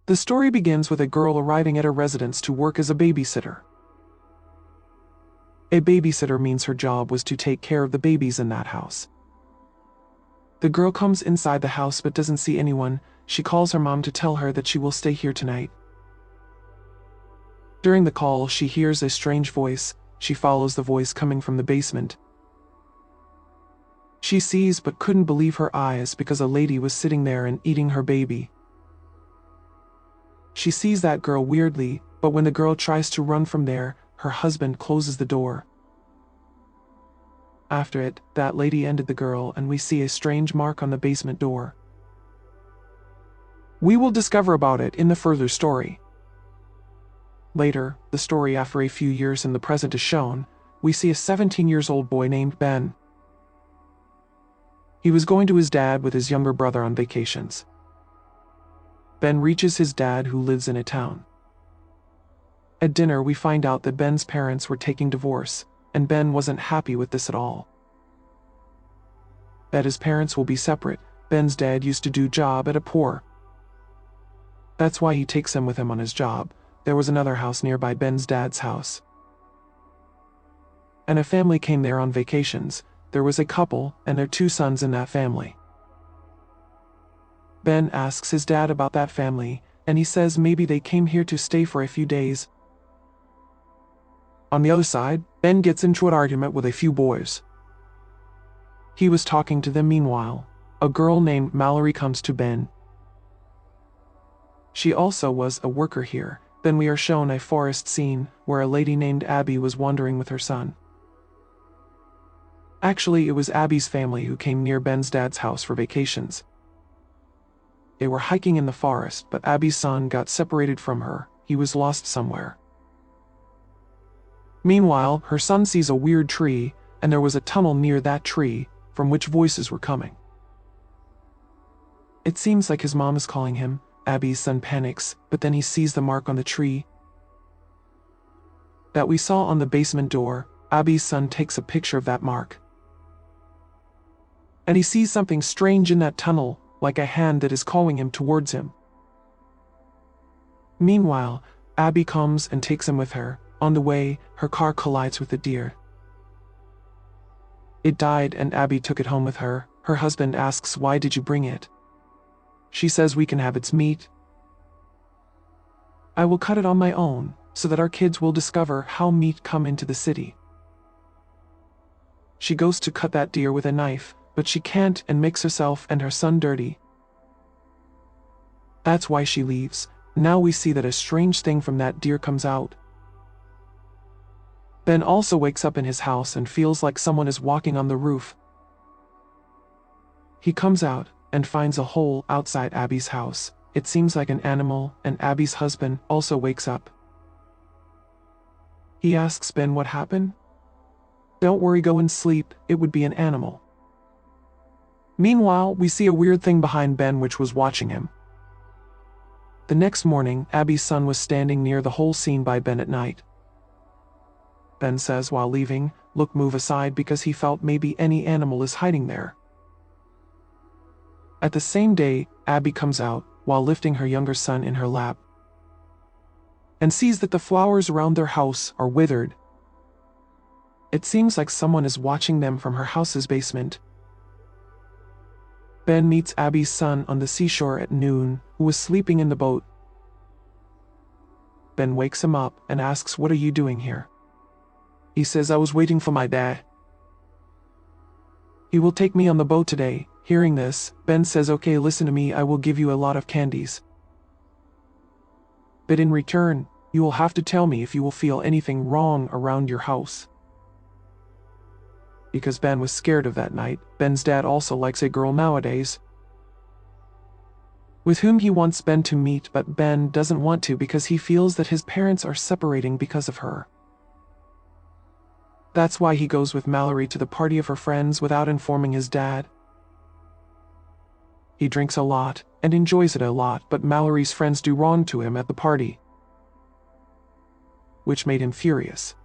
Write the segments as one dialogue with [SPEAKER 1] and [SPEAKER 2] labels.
[SPEAKER 1] The story begins with a girl arriving at a residence to work as a babysitter. A babysitter means her job was to take care of the babies in that house. The girl comes inside the house but doesn't see anyone. She calls her mom to tell her that she will stay here tonight. During the call, she hears a strange voice. She follows the voice coming from the basement. She sees but couldn't believe her eyes because a lady was sitting there and eating her baby. She sees that girl weirdly, but when the girl tries to run from there, her husband closes the door. After it, that lady ended the girl and we see a strange mark on the basement door. We will discover about it in the further story. Later, the story after a few years in the present is shown. We see a 17-year-old boy named Ben. He was going to his dad with his younger brother on vacations. Ben reaches his dad who lives in a town. At dinner we find out that Ben's parents were taking divorce, and Ben wasn't happy with this at all. That his parents will be separate. Ben's dad used to do job at a poor. That's why he takes him with him on his job. There was another house nearby Ben's dad's house. And a family came there on vacations. There was a couple and their 2 sons in that family. Ben asks his dad about that family, and he says maybe they came here to stay for a few days. On the other side, Ben gets into an argument with a few boys. He was talking to them meanwhile. A girl named Mallory comes to Ben. She also was a worker here. Then we are shown a forest scene where a lady named Abbie was wandering with her son. Actually, it was Abbie's family who came near Ben's dad's house for vacations. They were hiking in the forest, but Abbie's son got separated from her. He was lost somewhere. Meanwhile, her son sees a weird tree, and there was a tunnel near that tree, from which voices were coming. It seems like his mom is calling him. Abbie's son panics, but then he sees the mark on the tree that we saw on the basement door. Abbie's son takes a picture of that mark. And he sees something strange in that tunnel, like a hand that is calling him towards him. Meanwhile, Abbie comes and takes him with her. On the way, her car collides with a deer. It died and Abbie took it home with her. Her husband asks, "Why did you bring it?" She says, "We can have its meat. I will cut it on my own, so that our kids will discover how meat come into the city." She goes to cut that deer with a knife, but she can't and makes herself and her son dirty. That's why she leaves. Now we see that a strange thing from that deer comes out. Ben also wakes up in his house and feels like someone is walking on the roof. He comes out and finds a hole outside Abbie's house. It seems like an animal, and Abbie's husband also wakes up. He asks Ben what happened. "Don't worry, go and sleep, it would be an animal." Meanwhile, we see a weird thing behind Ben which was watching him. The next morning, Abbie's son was standing near the hole seen by Ben at night. Ben says while leaving, "Look, move aside," because he felt maybe any animal is hiding there. At the same day, Abbie comes out while lifting her younger son in her lap and sees that the flowers around their house are withered. It seems like someone is watching them from her house's basement. Ben meets Abbie's son on the seashore at noon, who was sleeping in the boat. Ben wakes him up and asks, "What are you doing here?" He says, "I was waiting for my dad. He will take me on the boat today." Hearing this, Ben says, "Okay, listen to me, I will give you a lot of candies. But in return, you will have to tell me if you will feel anything wrong around your house." Because Ben was scared of that night, Ben's dad also likes a girl nowadays, with whom he wants Ben to meet, but Ben doesn't want to because he feels that his parents are separating because of her. That's why he goes with Mallory to the party of her friends without informing his dad. He drinks a lot and enjoys it a lot, but Mallory's friends do wrong to him at the party, which made him furious.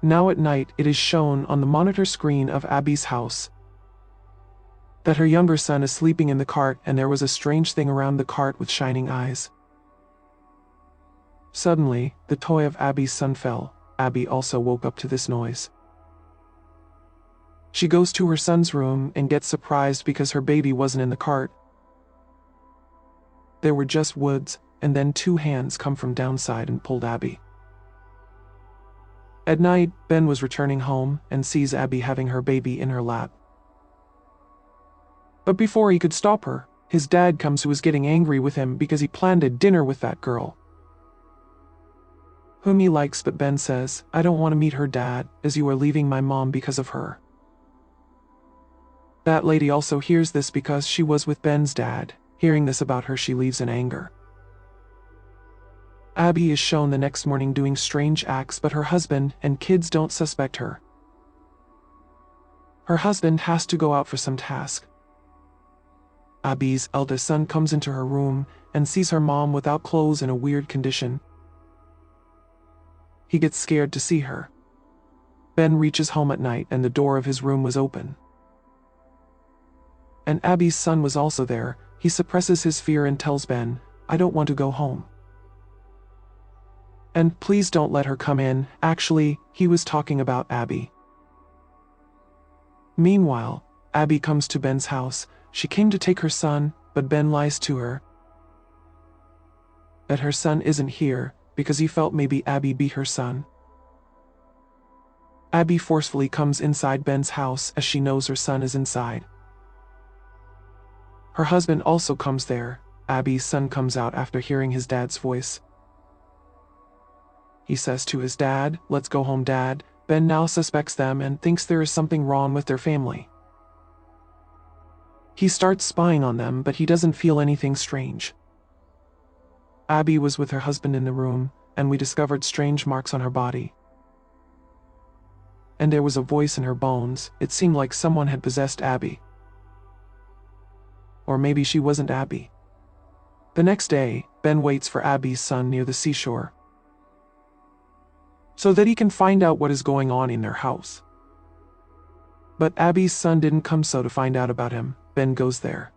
[SPEAKER 1] Now at night, it is shown on the monitor screen of Abbie's house that her younger son is sleeping in the cart, and there was a strange thing around the cart with shining eyes. Suddenly, the toy of Abbie's son fell. Abbie also woke up to this noise. She goes to her son's room and gets surprised because her baby wasn't in the cart. There were just woods, and then two hands come from downside and pulled Abbie. At night, Ben was returning home and sees Abbie having her baby in her lap. But before he could stop her, his dad comes, who was getting angry with him because he planned a dinner with that girl, whom he likes, but Ben says, "I don't want to meet her, Dad, as you are leaving my mom because of her." That lady also hears this because she was with Ben's dad. Hearing this about her, she leaves in anger. Abbie is shown the next morning doing strange acts, but her husband and kids don't suspect her. Her husband has to go out for some task. Abbie's eldest son comes into her room and sees her mom without clothes in a weird condition. He gets scared to see her. Ben reaches home at night and the door of his room was open. And Abbie's son was also there. He suppresses his fear and tells Ben, "I don't want to go home. And please don't let her come in." Actually, he was talking about Abbie. Meanwhile, Abbie comes to Ben's house. She came to take her son, but Ben lies to her that her son isn't here because he felt maybe Abbie beat her son. Abbie forcefully comes inside Ben's house as she knows her son is inside. Her husband also comes there. Abbie's son comes out after hearing his dad's voice. He says to his dad, "Let's go home, Dad." Ben now suspects them and thinks there is something wrong with their family. He starts spying on them, but he doesn't feel anything strange. Abbie was with her husband in the room, and we discovered strange marks on her body. And there was a voice in her bones. It seemed like someone had possessed Abbie. Or maybe she wasn't Abbie. The next day, Ben waits for Abbie's son near the seashore, so that he can find out what is going on in their house. But Abbie's son didn't come, so to find out about him, Ben goes there.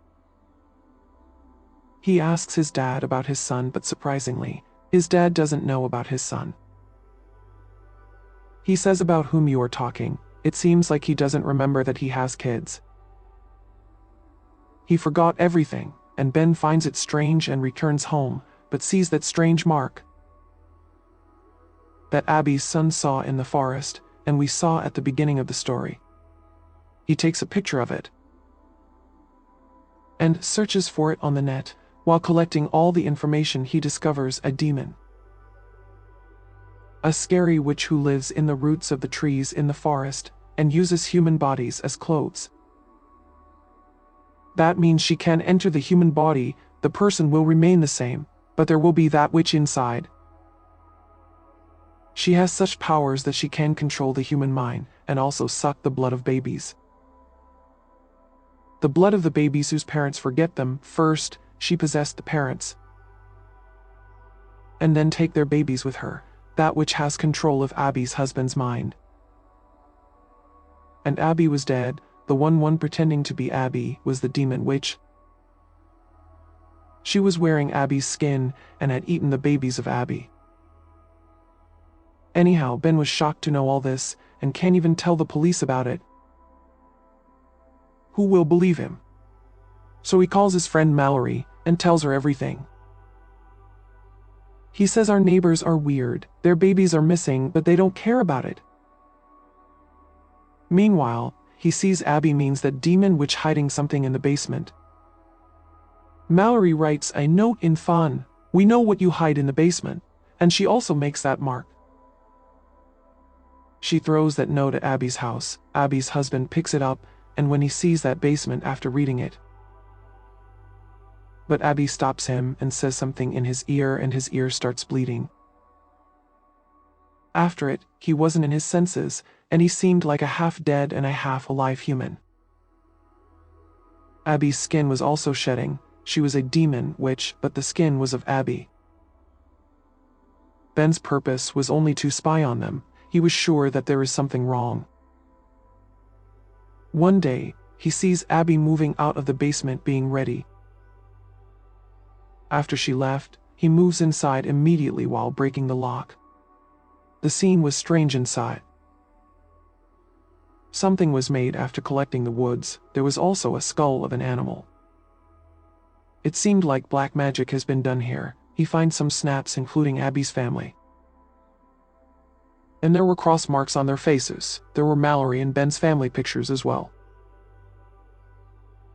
[SPEAKER 1] He asks his dad about his son, but surprisingly, his dad doesn't know about his son. He says, "About whom you are talking?" It seems like he doesn't remember that he has kids. He forgot everything, and Ben finds it strange and returns home, but sees that strange mark that Abbie's son saw in the forest, and we saw at the beginning of the story. He takes a picture of it and searches for it on the net. While collecting all the information, he discovers a demon, a scary witch who lives in the roots of the trees in the forest and uses human bodies as clothes. That means she can enter the human body, the person will remain the same, but there will be that witch inside. She has such powers that she can control the human mind and also suck the blood of babies. The blood of the babies whose parents forget them. First, she possessed the parents, and then take their babies with her. That witch has control of Abbie's husband's mind. And Abbie was dead. The one pretending to be Abbie was the demon witch. She was wearing Abbie's skin and had eaten the babies of Abbie. Anyhow, Ben was shocked to know all this and can't even tell the police about it. Who will believe him? So he calls his friend Mallory and tells her everything. He says our neighbors are weird, their babies are missing, but they don't care about it. Meanwhile, he sees Abbie means that demon witch hiding something in the basement. Mallory writes a note in fun, "We know what you hide in the basement," and she also makes that mark. She throws that note at Abbie's house. Abbie's husband picks it up, and when he sees that basement after reading it, but Abbie stops him and says something in his ear, and his ear starts bleeding. After it, he wasn't in his senses, and he seemed like a half-dead and a half-alive human. Abbie's skin was also shedding. She was a demon witch, but the skin was of Abbie. Ben's purpose was only to spy on them. He was sure that there is something wrong. One day, he sees Abbie moving out of the basement being ready. After she left, he moves inside immediately while breaking the lock. The scene was strange inside. Something was made after collecting the woods. There was also a skull of an animal. It seemed like black magic has been done here. He finds some snaps including Abbie's family. And there were cross marks on their faces. There were Mallory and Ben's family pictures as well.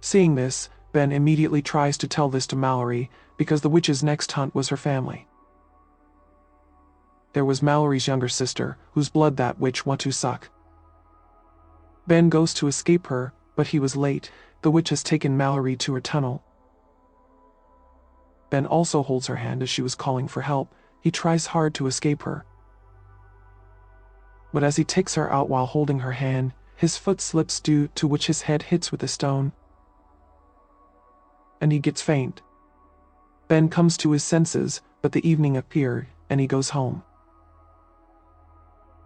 [SPEAKER 1] Seeing this, Ben immediately tries to tell this to Mallory because the witch's next hunt was her family. There was Mallory's younger sister, whose blood that witch wanted to suck. Ben goes to escape her, but he was late. The witch has taken Mallory to her tunnel. Ben also holds her hand as she was calling for help. He tries hard to escape her. But as he takes her out while holding her hand, his foot slips, due to which his head hits with a stone. And he gets faint. Ben comes to his senses, but the evening appeared, and he goes home.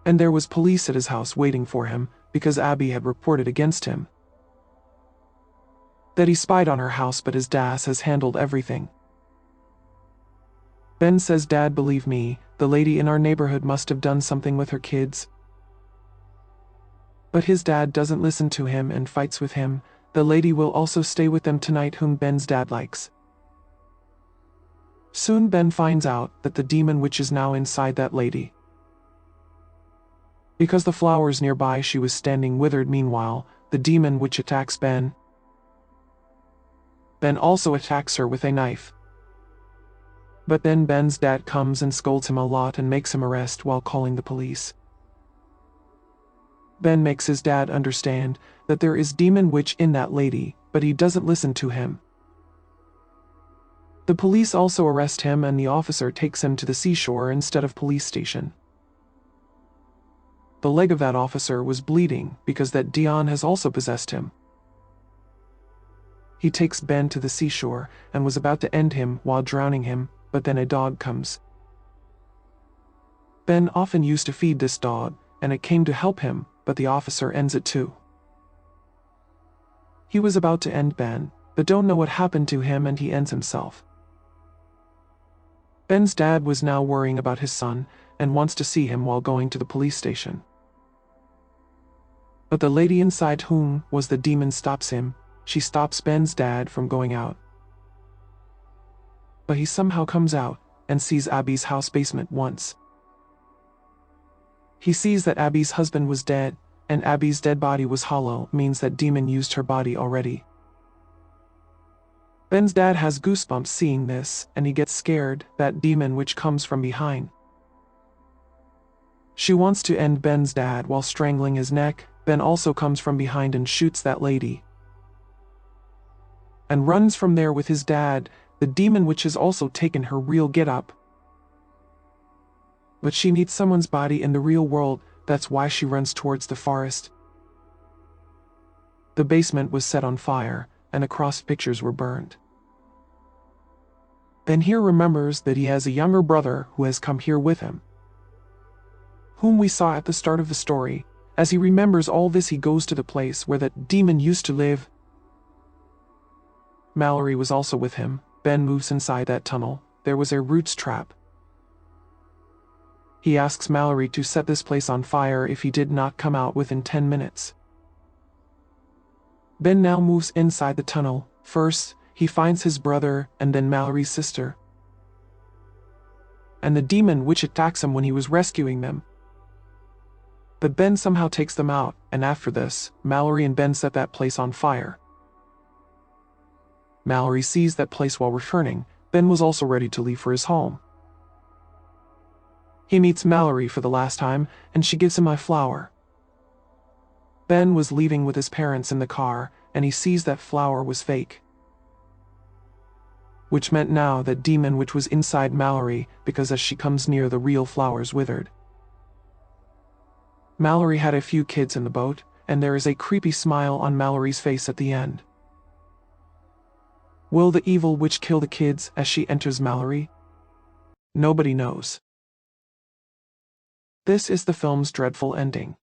[SPEAKER 1] And there was police at his house waiting for him, because Abbie had reported against him. That he spied on her house, but his dad has handled everything. Ben says, "Dad, believe me, the lady in our neighborhood must have done something with her kids." But his dad doesn't listen to him and fights with him. The lady will also stay with them tonight, whom Ben's dad likes. Soon Ben finds out that the demon witch is now inside that lady. Because the flowers nearby she was standing withered. Meanwhile, the demon witch attacks Ben. Ben also attacks her with a knife. But then Ben's dad comes and scolds him a lot and makes him arrest while calling the police. Ben makes his dad understand that there is demon witch in that lady, but he doesn't listen to him. The police also arrest him, and the officer takes him to the seashore instead of police station. The leg of that officer was bleeding because that Dion has also possessed him. He takes Ben to the seashore and was about to end him while drowning him, but then a dog comes. Ben often used to feed this dog, and it came to help him, but the officer ends it too. He was about to end Ben, but don't know what happened to him, and he ends himself. Ben's dad was now worrying about his son and wants to see him while going to the police station. But the lady inside, whom was the demon, stops him. She stops Ben's dad from going out. But he somehow comes out and sees Abbie's house basement once. He sees that Abbie's husband was dead, and Abbie's dead body was hollow, means that demon used her body already. Ben's dad has goosebumps seeing this, and he gets scared. That demon which comes from behind. She wants to end Ben's dad while strangling his neck. Ben also comes from behind and shoots that lady. And runs from there with his dad. The demon witch has also taken her real get-up. But she needs someone's body in the real world, that's why she runs towards the forest. The basement was set on fire, and across pictures were burned. Ben here remembers that he has a younger brother who has come here with him, whom we saw at the start of the story. As he remembers all this, he goes to the place where that demon used to live. Mallory was also with him. Ben moves inside that tunnel. There was a roots trap. He asks Mallory to set this place on fire if he did not come out within 10 minutes. Ben now moves inside the tunnel. First, he finds his brother and then Mallory's sister. And the demon witch attacks him when he was rescuing them. But Ben somehow takes them out, and after this, Mallory and Ben set that place on fire. Mallory sees that place while returning. Ben was also ready to leave for his home. He meets Mallory for the last time, and she gives him a flower. Ben was leaving with his parents in the car, and he sees that flower was fake. Which meant now that demon witch was inside Mallory, because as she comes near, the real flowers withered. Mallory had a few kids in the boat, and there is a creepy smile on Mallory's face at the end. Will the evil witch kill the kids as she enters Mallory? Nobody knows. This is the film's dreadful ending.